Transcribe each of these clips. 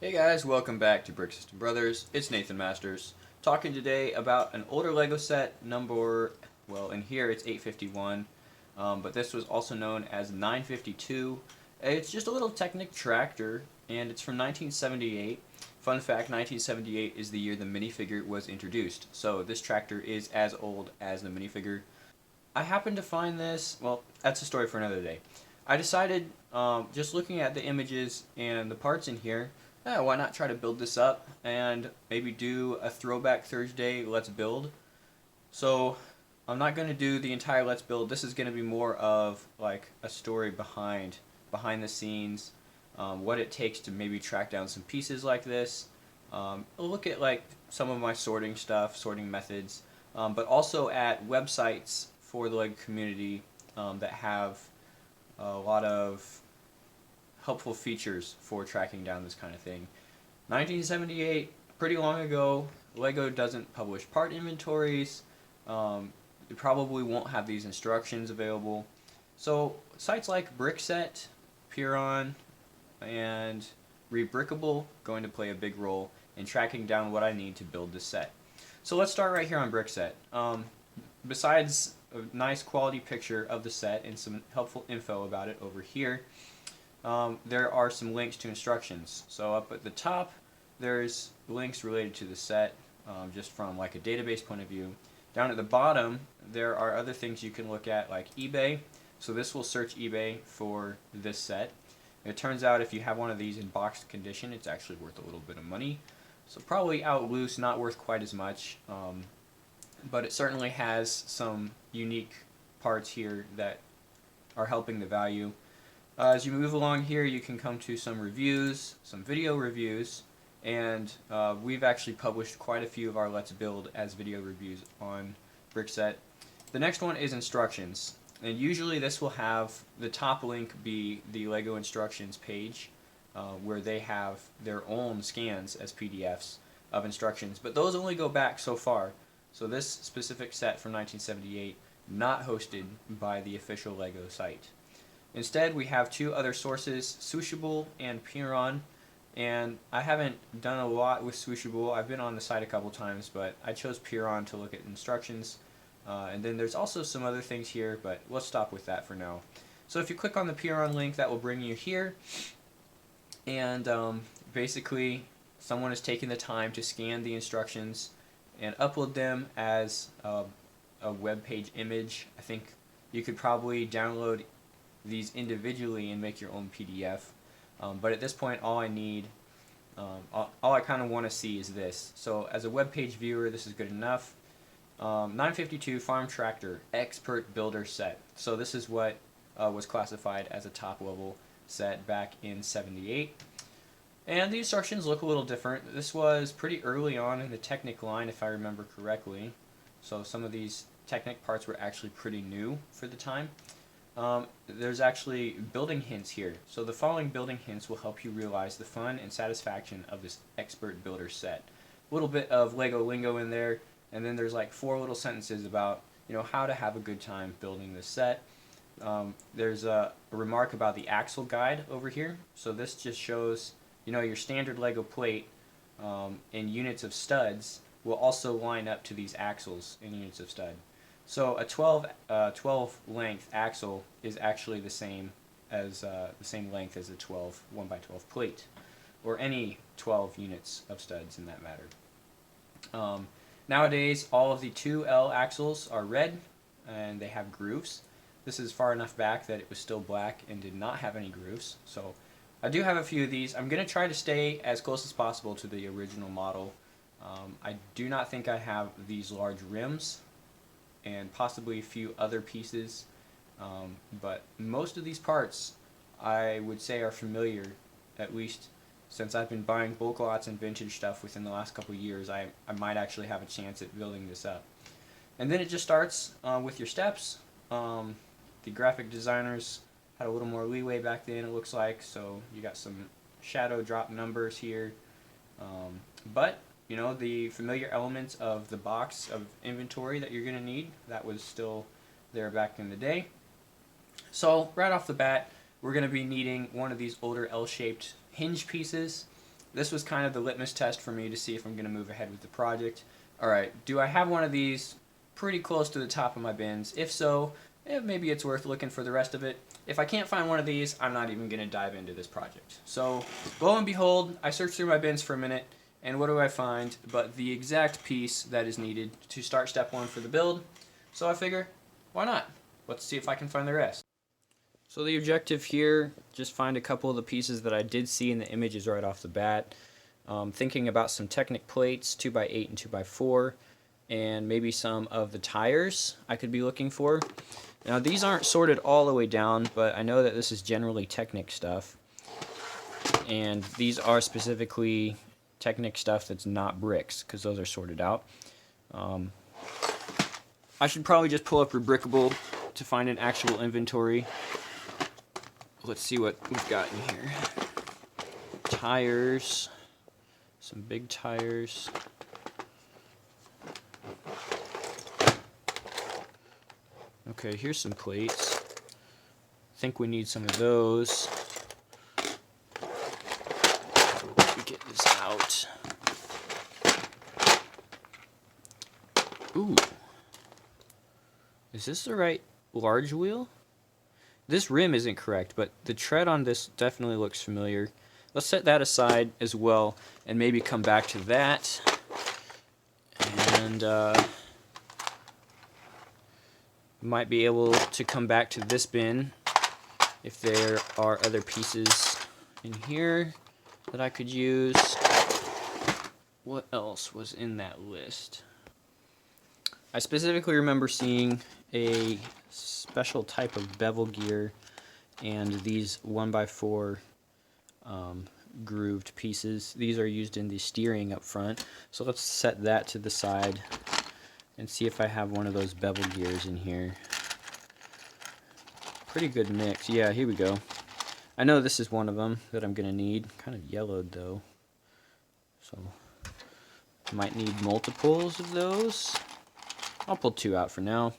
Hey guys, welcome back to Brick System Brothers. It's Nathan Masters, talking today about an older Lego set number, well in here it's 851, but this was also known as 952. It's just a little Technic Tractor, and it's from 1978. Fun fact, 1978 is the year the minifigure was introduced, so this tractor is as old as the minifigure. I happened to find this, well, that's a story for another day. I decided, just looking at the images and the parts in here, why not try to build this up and maybe do a throwback Thursday let's build. So I'm not going to do the entire let's build. This is going to be more of like a story behind the scenes, what it takes to maybe track down some pieces like this. I'll look at like some of my sorting stuff, sorting methods, but also at websites for the Lego community that have a lot of helpful features for tracking down this kind of thing. 1978, pretty long ago. Lego doesn't publish part inventories. It probably won't have these instructions available. So sites like Brickset, Peeron, and Rebrickable going to play a big role in tracking down what I need to build this set. So let's start right here on Brickset. Besides a nice quality picture of the set and some helpful info about it over here, there are some links to instructions. So up at the top, there's links related to the set, just from like a database point of view. Down at the bottom, there are other things you can look at, like eBay. So this will search eBay for this set. It turns out if you have one of these in boxed condition, it's actually worth a little bit of money. So probably out loose, not worth quite as much, but it certainly has some unique parts here that are helping the value. As you move along here, you can come to some reviews, some video reviews, and we've actually published quite a few of our Let's Build as video reviews on Brickset. The next one is instructions, and usually this will have the top link be the Lego instructions page, where they have their own scans as PDFs of instructions, but those only go back so far. So this specific set from 1978, not hosted by the official Lego site. Instead, we have two other sources, Swooshable and Peeron, and I haven't done a lot with Swooshable. I've been on the site a couple times, but I chose Peeron to look at instructions. And then there's also some other things here, but let's stop with that for now. So if you click on the Peeron link, that will bring you here, and basically someone has taken the time to scan the instructions and upload them as a web page image. I think you could probably download these individually and make your own PDF, but at this point all I need, all I kind of want to see is this. So as a web page viewer, this is good enough. 952 Farm Tractor Expert Builder Set. So this is what was classified as a top level set back in 78. And the instructions look a little different. This was pretty early on in the Technic line, if I remember correctly. So some of these Technic parts were actually pretty new for the time. There's actually building hints here. So the following building hints will help you realize the fun and satisfaction of this expert builder set. A little bit of Lego lingo in there, and then there's like 4 little sentences about, how to have a good time building this set. There's a remark about the axle guide over here. So this just shows, your standard Lego plate in units of studs will also line up to these axles in units of stud. So a 12 length axle is actually the same length as a 12 1x12 plate, or any 12 units of studs in that matter. Nowadays, all of the 2L axles are red, and they have grooves. This is far enough back that it was still black and did not have any grooves. So I do have a few of these. I'm going to try to stay as close as possible to the original model. I do not think I have these large rims, and possibly a few other pieces, but most of these parts I would say are familiar, at least since I've been buying bulk lots and vintage stuff within the last couple of years. I might actually have a chance at building this up. And then it just starts with your steps. The graphic designers had a little more leeway back then, it looks like, so you got some shadow drop numbers here, but the familiar elements of the box of inventory that you're going to need, that was still there back in the day. So right off the bat, we're going to be needing one of these older L-shaped hinge pieces. this was kind of the litmus test for me to see if I'm going to move ahead with the project. Alright, do I have one of these pretty close to the top of my bins? If so, maybe it's worth looking for the rest of it. If I can't find one of these, I'm not even going to dive into this project. So, lo and behold, I searched through my bins for a minute, and what do I find but the exact piece that is needed to start step 1 for the build. So I figure, why not? Let's see if I can find the rest. So the objective here, just find a couple of the pieces that I did see in the images right off the bat. Thinking about some Technic plates, 2x8 and 2x4, and maybe some of the tires I could be looking for. Now these aren't sorted all the way down, but I know that this is generally Technic stuff. And these are specifically Technic stuff that's not bricks, because those are sorted out. I should probably just pull up Rebrickable to find an actual inventory. Let's see what we've got in here. Tires. Some big tires. Okay, here's some plates. I think we need some of those. Let me get this out. Ooh. Is this the right large wheel? This rim isn't correct, but the tread on this definitely looks familiar. Let's set that aside as well, and maybe come back to that. And might be able to come back to this bin if there are other pieces in here that I could use. What else was in that list? I specifically remember seeing a special type of bevel gear and these 1x4 grooved pieces. These are used in the steering up front. So let's set that to the side and see if I have one of those bevel gears in here. Pretty good mix. Yeah, here we go. I know this is one of them that I'm gonna need. Kind of yellowed though, so might need multiples of those. I'll pull 2 out for now.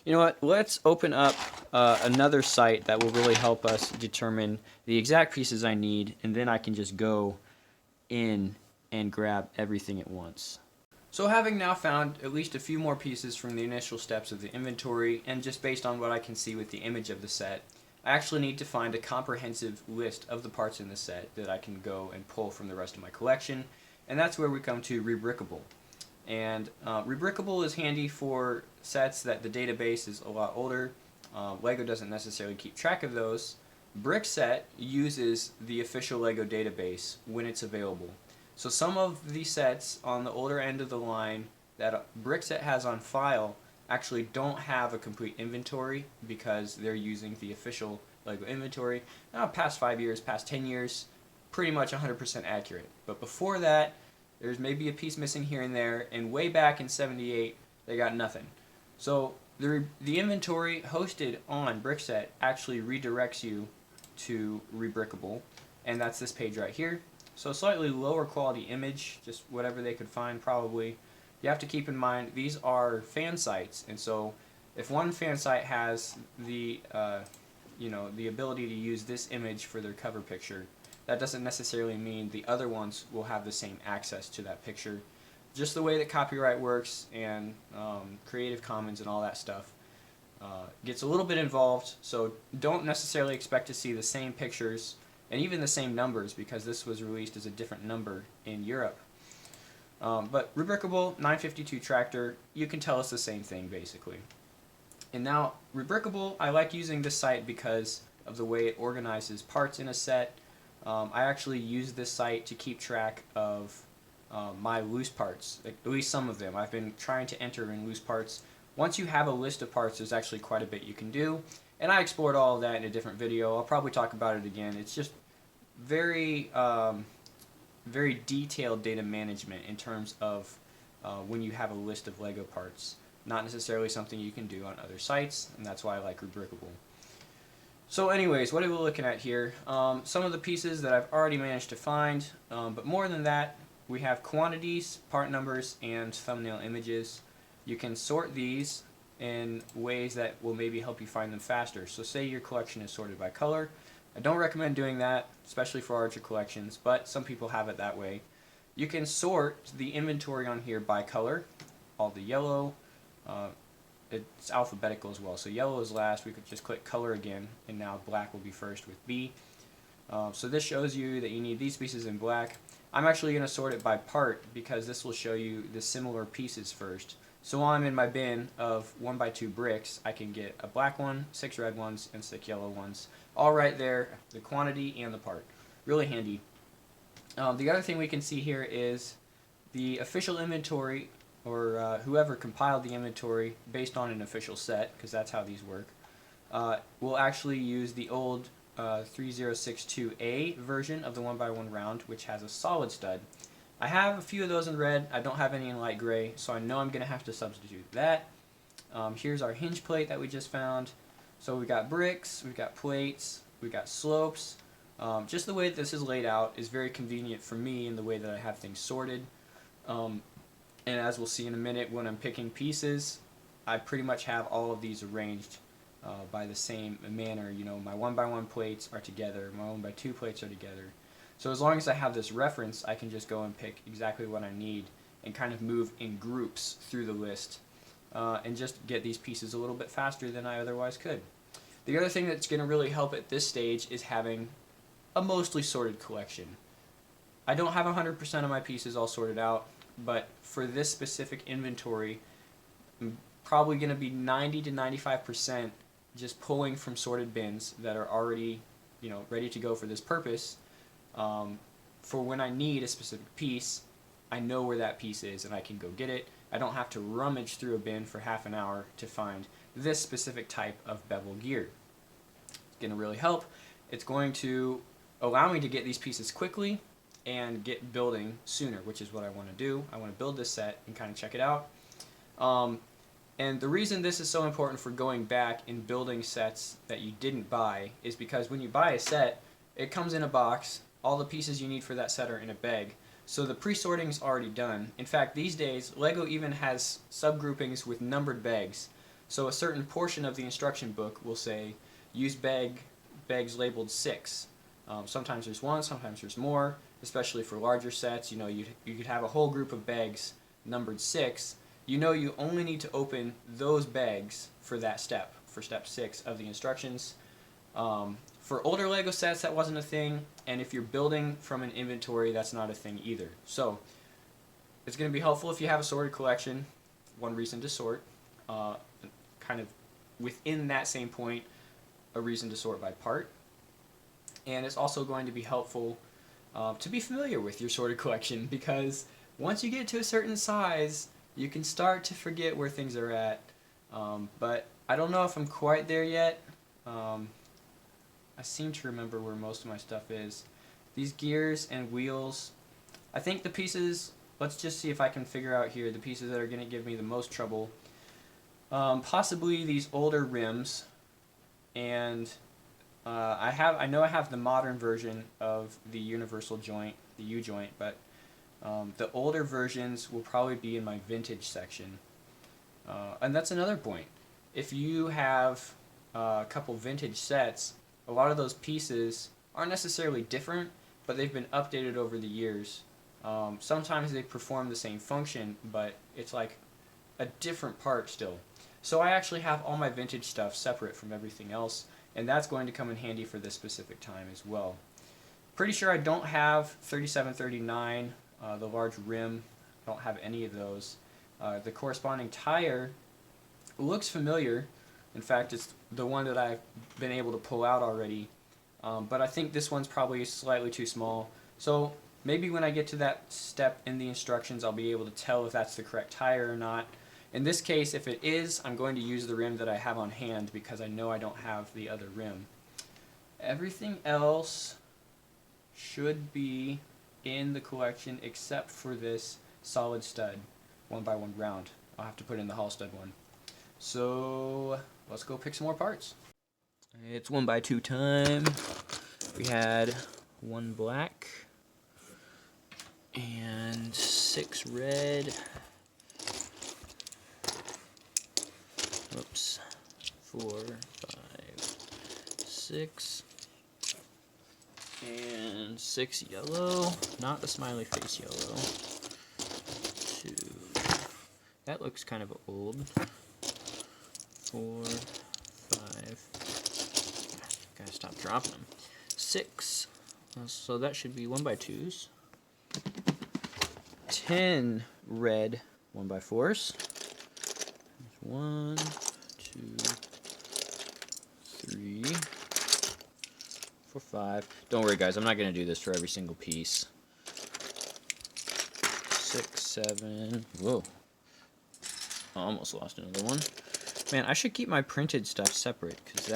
You know what? Let's open up another site that will really help us determine the exact pieces I need, and then I can just go in and grab everything at once. So having now found at least a few more pieces from the initial steps of the inventory, and just based on what I can see with the image of the set, I actually need to find a comprehensive list of the parts in the set that I can go and pull from the rest of my collection, and that's where we come to Rebrickable. And Rebrickable is handy for sets that the database is a lot older. LEGO doesn't necessarily keep track of those. Brickset uses the official LEGO database when it's available. So some of the sets on the older end of the line that Brickset has on file actually don't have a complete inventory because they're using the official LEGO inventory. Now, past 5 years, past 10 years, pretty much 100% accurate. But before that, there's maybe a piece missing here and there, and way back in '78, they got nothing. So the inventory hosted on Brickset actually redirects you to Rebrickable, and that's this page right here. So slightly lower quality image, just whatever they could find probably. You have to keep in mind these are fan sites, and so if one fan site has the the ability to use this image for their cover picture, that doesn't necessarily mean the other ones will have the same access to that picture. Just the way that copyright works and Creative Commons and all that stuff gets a little bit involved, so don't necessarily expect to see the same pictures and even the same numbers because this was released as a different number in Europe. But Rebrickable 952 Tractor, you can tell us the same thing basically. And now Rebrickable, I like using this site because of the way it organizes parts in a set. I actually use this site to keep track of my loose parts, at least some of them. I've been trying to enter in loose parts. Once you have a list of parts, there's actually quite a bit you can do, and I explored all of that in a different video. I'll probably talk about it again. It's just very, very detailed data management in terms of when you have a list of LEGO parts. Not necessarily something you can do on other sites, and that's why I like Rebrickable. So anyways, what are we looking at here? Some of the pieces that I've already managed to find, but more than that, we have quantities, part numbers, and thumbnail images. You can sort these in ways that will maybe help you find them faster. So say your collection is sorted by color. I don't recommend doing that, especially for larger collections, but some people have it that way. You can sort the inventory on here by color. All the yellow, it's alphabetical as well. So yellow is last. We could just click color again, and now black will be first with B. So this shows you that you need these pieces in black. I'm actually going to sort it by part because this will show you the similar pieces first. So while I'm in my bin of 1x2 bricks, I can get a black one, 6 red ones, and 6 yellow ones. All right there, the quantity and the part. Really handy. The other thing we can see here is the official inventory, or whoever compiled the inventory based on an official set, because that's how these work, will actually use the old 3062A version of the 1x1 round, which has a solid stud. I have a few of those in red. I don't have any in light gray, so I know I'm going to have to substitute that. Here's our hinge plate that we just found. So we got bricks, we've got plates, we've got slopes. Just the way that this is laid out is very convenient for me in the way that I have things sorted. And as we'll see in a minute, when I'm picking pieces, I pretty much have all of these arranged by the same manner. You know, my 1x1 plates are together, my 1x2 plates are together. So as long as I have this reference, I can just go and pick exactly what I need and kind of move in groups through the list and just get these pieces a little bit faster than I otherwise could. The other thing that's going to really help at this stage is having a mostly sorted collection. I don't have 100% of my pieces all sorted out, but for this specific inventory, I'm probably going to be 90 to 95% just pulling from sorted bins that are already, ready to go for this purpose. For when I need a specific piece, I know where that piece is and I can go get it. I don't have to rummage through a bin for half an hour to find this specific type of bevel gear. It's going to really help. It's going to allow me to get these pieces quickly and get building sooner, which is what I want to do. I want to build this set and kind of check it out. And the reason this is so important for going back and building sets that you didn't buy is because when you buy a set, it comes in a box. All the pieces you need for that set are in a bag. So the pre-sorting is already done. In fact, these days, LEGO even has subgroupings with numbered bags. So a certain portion of the instruction book will say, use bags labeled 6. Sometimes there's 1, sometimes there's more, especially for larger sets. You could have a whole group of bags numbered 6. You only need to open those bags for that step, for step 6 of the instructions. For older LEGO sets, that wasn't a thing, and if you're building from an inventory, that's not a thing either. So it's going to be helpful if you have a sorted collection. One reason to sort, kind of within that same point, a reason to sort by part. And it's also going to be helpful to be familiar with your sorted collection, because once you get to a certain size, you can start to forget where things are at. But I don't know if I'm quite there yet. I seem to remember where most of my stuff is. These gears and wheels, I think the pieces, let's just see if I can figure out here the pieces that are going to give me the most trouble. Possibly these older rims, and I know I have the modern version of the universal joint, the U-joint, but the older versions will probably be in my vintage section. And that's another point. If you have a couple vintage sets, a lot of those pieces aren't necessarily different, but they've been updated over the years. Sometimes they perform the same function, but it's like a different part still. So I actually have all my vintage stuff separate from everything else, and that's going to come in handy for this specific time as well. Pretty sure I don't have 3739, the large rim. I don't have any of those. The corresponding tire looks familiar. In fact, it's the one that I've been able to pull out already. But I think this one's probably slightly too small. So maybe when I get to that step in the instructions, I'll be able to tell if that's the correct tire or not. In this case, if it is, I'm going to use the rim that I have on hand because I know I don't have the other rim. Everything else should be in the collection except for this solid stud 1x1 round. I'll have to put in the Hall stud one. So let's go pick some more parts. It's 1x2 time. We had 1 black and 6 red. Oops. 4, 5, 6. 6 yellow, not the smiley face yellow. 2. That looks kind of old. 4, 5. Gotta stop dropping them. 6. So that should be 1x2s. 10 red 1x4s. 1, 2, 3, 4, 5. Don't worry, guys. I'm not gonna do this for every single piece. 6, 7. Whoa. I almost lost another one. Man, I should keep my printed stuff separate, because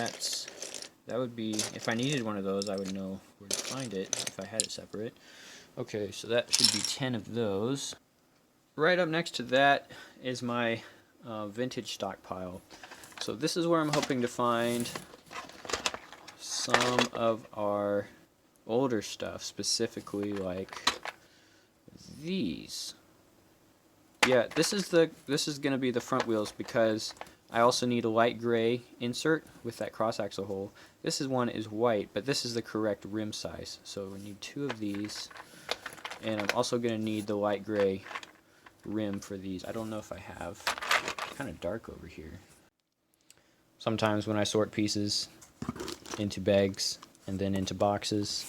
that would be, if I needed one of those, I would know where to find it if I had it separate. Okay, so that should be 10 of those. Right up next to that is my vintage stockpile. So this is where I'm hoping to find some of our older stuff, specifically like these. Yeah, this is going to be the front wheels, because I also need a light gray insert with that cross axle hole. This one is white, but this is the correct rim size. So we need 2 of these, and I'm also going to need the light gray rim for these. I don't know if I have. It's kind of dark over here. Sometimes when I sort pieces into bags and then into boxes,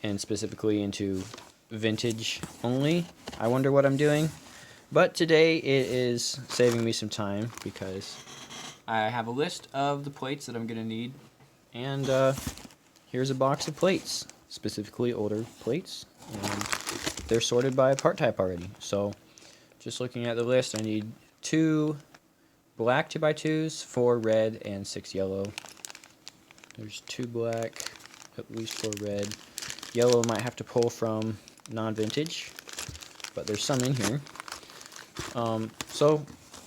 and specifically into vintage only, I wonder what I'm doing. But today it is saving me some time, because I have a list of the plates that I'm going to need, and here's a box of plates, specifically older plates, and they're sorted by part type already. So just looking at the list, I need 2 black 2x2s, 4 red, and 6 yellow. There's 2 black, at least 4 red. Yellow might have to pull from non-vintage, but there's some in here. So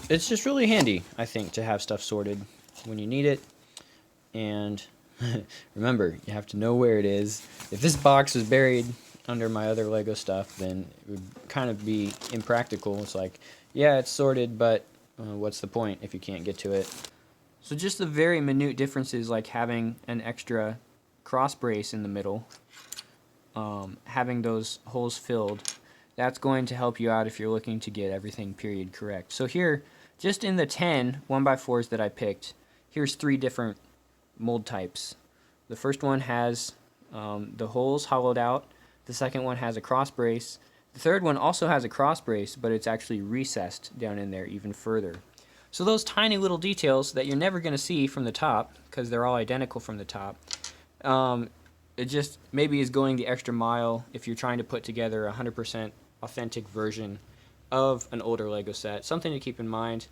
it's just really handy, I think, to have stuff sorted when you need it. And remember, you have to know where it is. If this box was buried under my other Lego stuff, then it would kind of be impractical. It's like, yeah, it's sorted, but what's the point if you can't get to it? So just the very minute differences, like having an extra cross brace in the middle, having those holes filled, that's going to help you out if you're looking to get everything period correct. So here, just in the 10 1x4s that I picked, here's 3 different mold types. The first one has the holes hollowed out. The second one has a cross brace. The third one also has a cross brace, but it's actually recessed down in there even further. So those tiny little details that you're never going to see from the top, because they're all identical from the top, it just maybe is going the extra mile if you're trying to put together a 100% authentic version of an older Lego set. Something to keep in mind.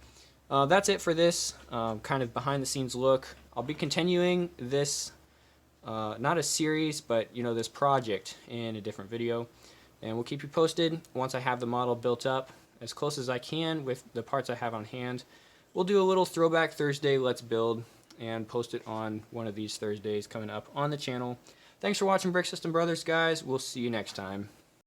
That's it for this kind of behind the scenes look. I'll be continuing this, not a series, but this project in a different video, and we'll keep you posted once I have the model built up as close as I can with the parts I have on hand. We'll do a little throwback Thursday Let's Build and post it on one of these Thursdays coming up on the channel. Thanks for watching Brick System Brothers, guys. We'll see you next time.